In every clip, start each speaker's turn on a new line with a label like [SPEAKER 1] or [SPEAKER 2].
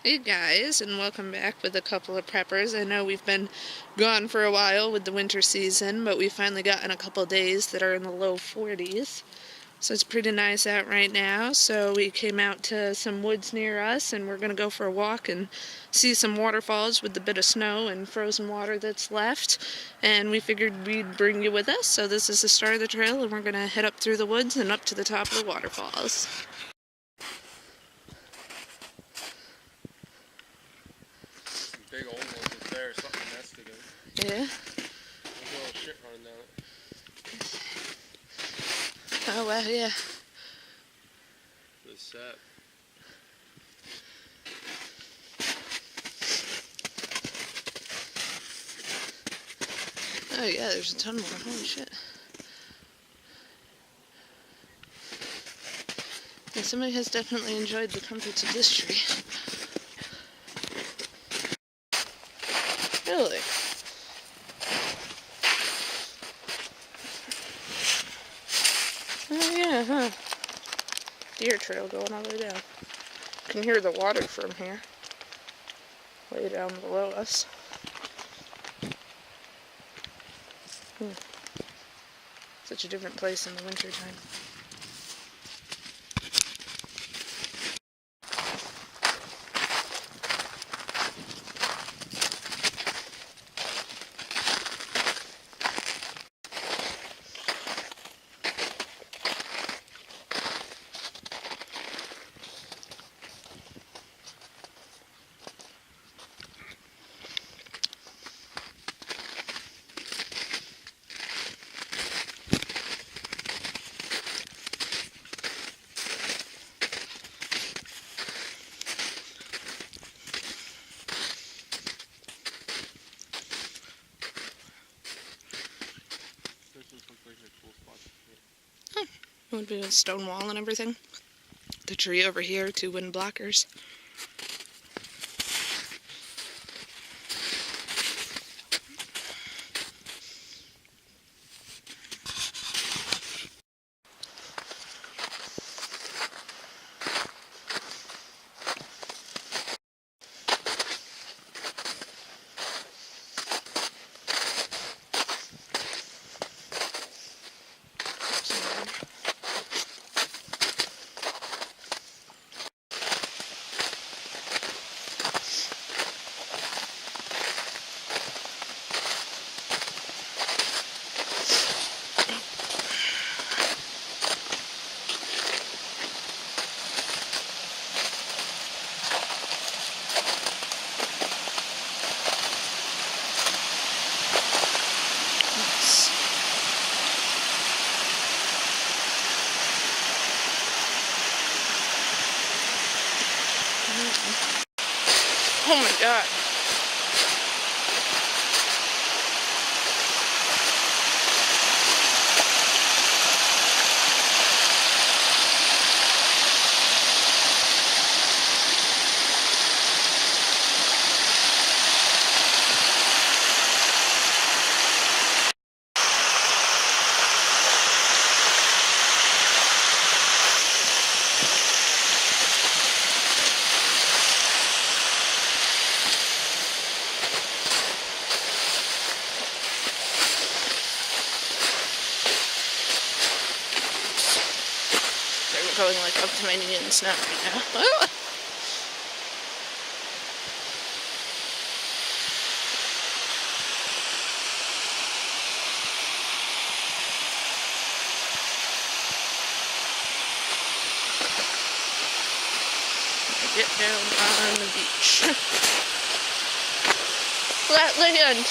[SPEAKER 1] Hey guys, and welcome back with a couple of preppers. I know we've been gone for a while with the winter season, but we finally gotten a couple days that are in the low 40s. So it's pretty nice out right now. So we came out to some woods near us and we're going to go for a walk and see some waterfalls with the bit of snow and frozen water that's left. And we figured we'd bring you with us. So this is the start of the trail and we're going to head up through the woods and up to the top of the waterfalls.
[SPEAKER 2] Big old ones up there, something nested in.
[SPEAKER 1] Yeah?
[SPEAKER 2] There's a little shit running down it.
[SPEAKER 1] Oh wow, yeah.
[SPEAKER 2] The sap.
[SPEAKER 1] Oh yeah, there's a ton more. Holy shit. Yeah, somebody has definitely enjoyed the comforts of this tree. Really? Oh yeah, huh. Deer trail going all the way down. You can hear the water from here. Way down below us. Such a different place in the winter time. Would be a stone wall and everything. The tree over here, 2 wind blockers. Oh my god. Going like up to my knee in snow right now. Oh. Get down on the beach. Flat land.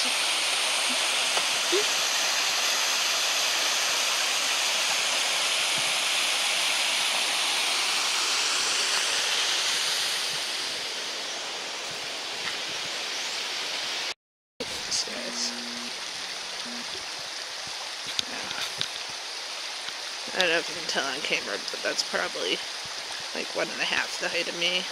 [SPEAKER 1] I don't know if you can tell on camera, but that's probably like 1.5 the height of me.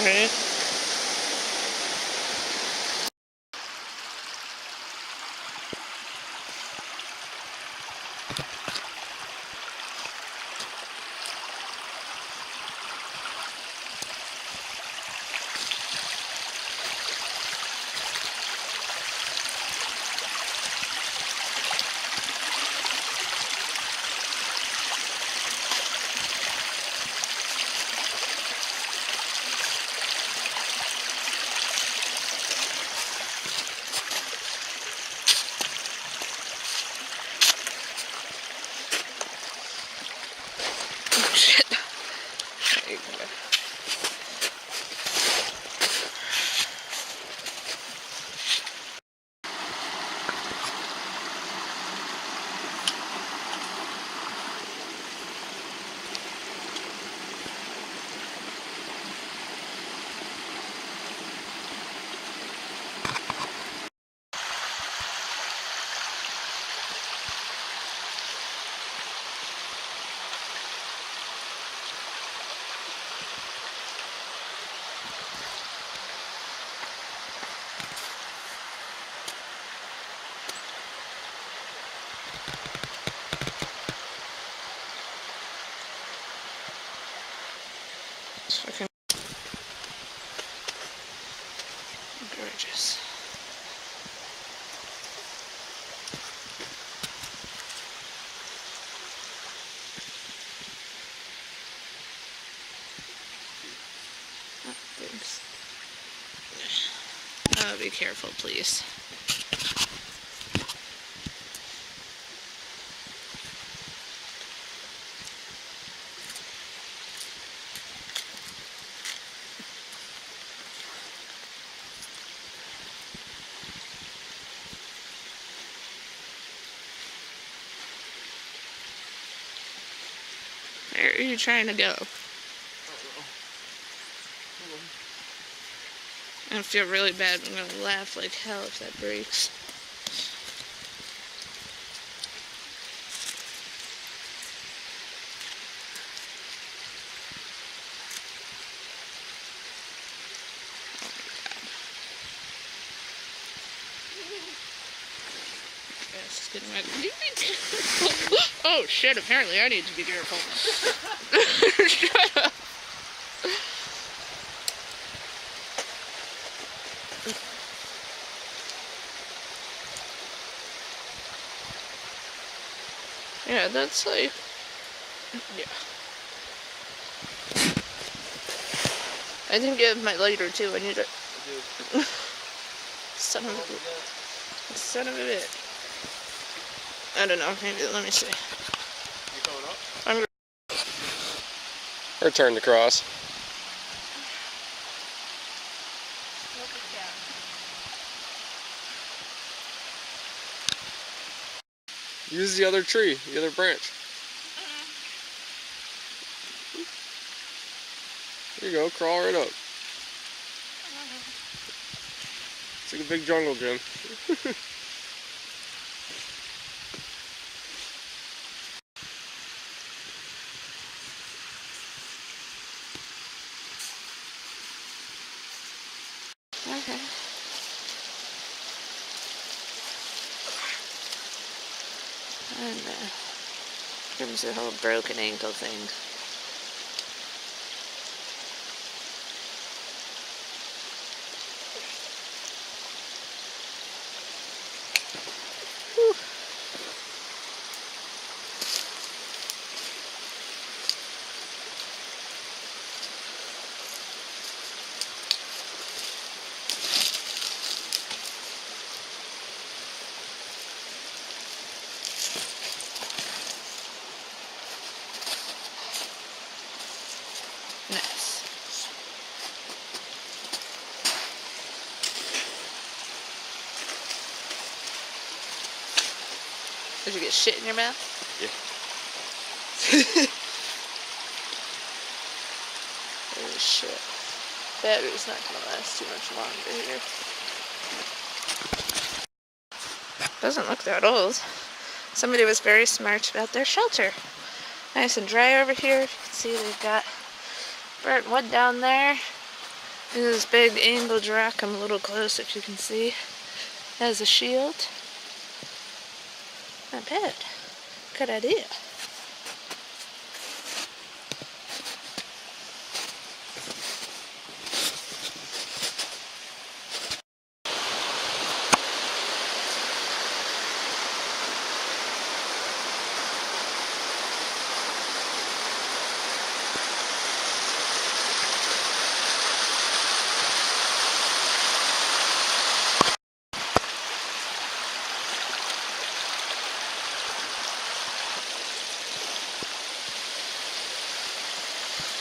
[SPEAKER 1] Right? Oh shit. There you go. It's fucking gorgeous. Oh, thanks. Oh, be careful, please. Where are you trying to go? I feel really bad. I'm gonna laugh like hell if that breaks. Yes, it's getting wet. You be careful. Oh shit, apparently I need to be careful. Shut up. Yeah, that's like... Yeah. I didn't give my lighter too, I need it. Son of a... Son of a bitch. I don't know, maybe, let me see.
[SPEAKER 2] You going up?
[SPEAKER 1] I'm...
[SPEAKER 2] Or turn the cross.
[SPEAKER 1] Look at that.
[SPEAKER 2] Use the other tree, the other branch. There you go, crawl right up. It's like a big jungle gym.
[SPEAKER 1] Okay. And here's the whole broken ankle thing. Whew. Nice. Did you get shit in your mouth?
[SPEAKER 2] Yeah.
[SPEAKER 1] Holy shit. Battery's not gonna last too much longer here. Doesn't look that old. Somebody was very smart about their shelter. Nice and dry over here. You can see they've got burnt wood down there. This big angled rock. I'm a little close if you can see. Has a shield. Not bad. Good idea.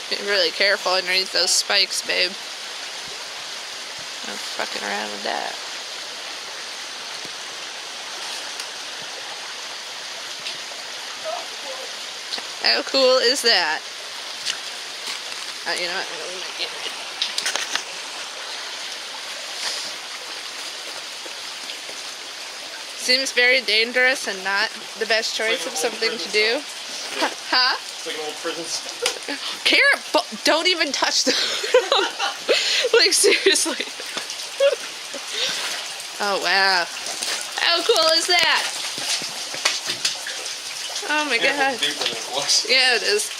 [SPEAKER 1] Be really careful underneath those spikes, babe. Not fucking around with that. How cool is that? You know what? I'm gonna leave my camera. Seems very dangerous and not the best choice of something to do. Huh?
[SPEAKER 2] It's like an old prison.
[SPEAKER 1] Carrot, don't even touch them. Like, seriously. Oh, wow. How cool is that? Oh my god. Yeah, it is.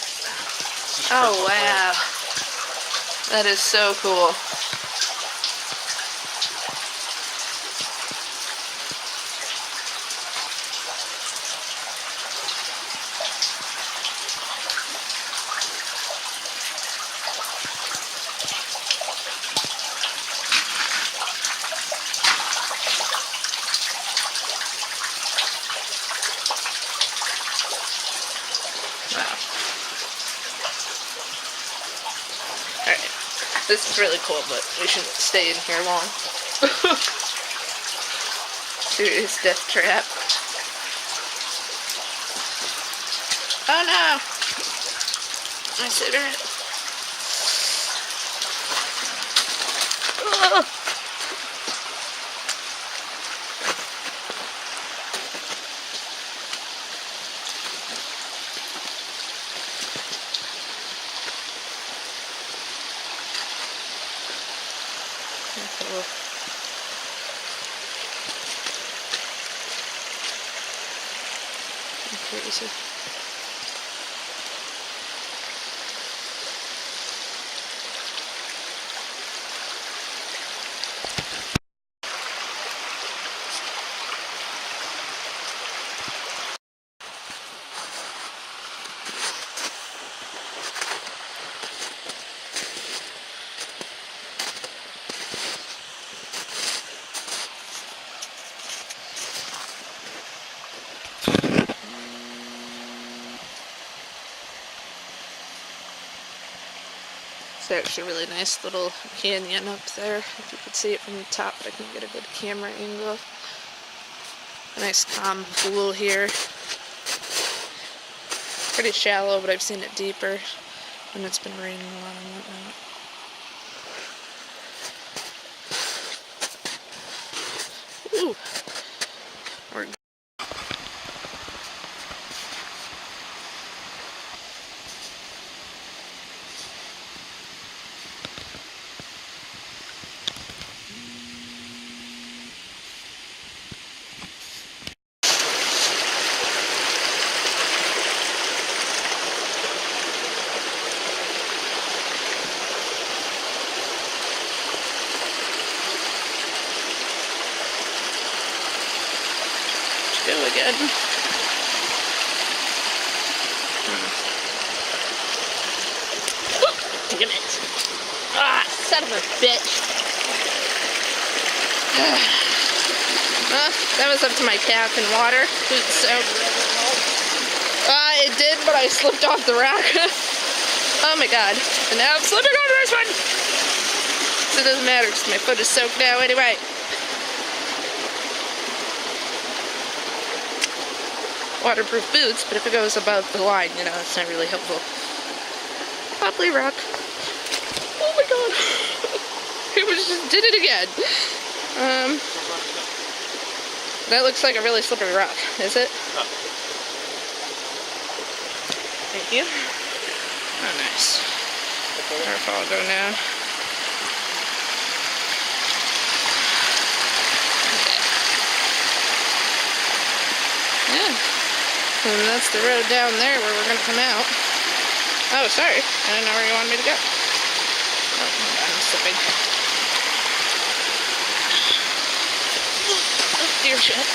[SPEAKER 1] Oh, wow. That is so cool. Wow. Alright. This is really cool, but we shouldn't stay in here long. Serious death trap. Oh no! My cigarette. Oh. Crazy. It's actually a really nice little canyon up there. If you could see it from the top, but I can get a good camera angle. A nice calm pool here. Pretty shallow, but I've seen it deeper when it's been raining a lot and whatnot. Ooh. We're go again. Damn it. Ah, son of a bitch. That was up to my calf in water. So, it did, but I slipped off the rock. Oh my god. And now I'm slipping over this one. So it doesn't matter because my foot is soaked now anyway. Waterproof boots, but if it goes above the line, you know, it's not really helpful. Wobbly rock. Oh my god. It just did it again. That looks like a really slippery rock, is it?
[SPEAKER 2] No.
[SPEAKER 1] Thank you. Oh, nice. Waterfall go now. And that's the road down there where we're going to come out. Oh, sorry. I didn't know where you wanted me to go. Oh, hold on, I'm slipping. Oh, dear shit.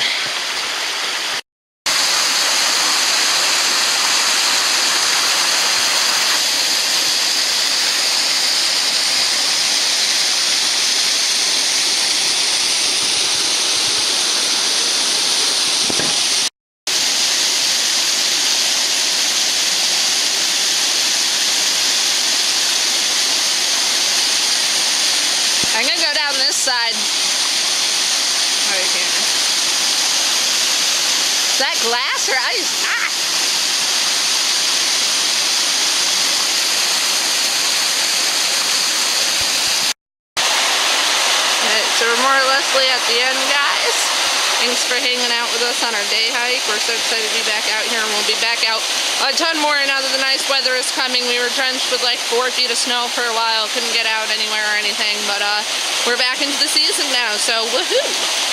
[SPEAKER 1] I'm gonna go down this side. Oh, you can't. Is that glass or ice? Ah! Alright, so we're more or less at the end, guys. Thanks for hanging out with us on our day hike. We're so excited to be back out here, and we'll be back out a ton more now that the nice weather is coming. We were drenched with like 4 feet of snow for a while. Couldn't get out anywhere or anything, but we're back into the season now, so woohoo!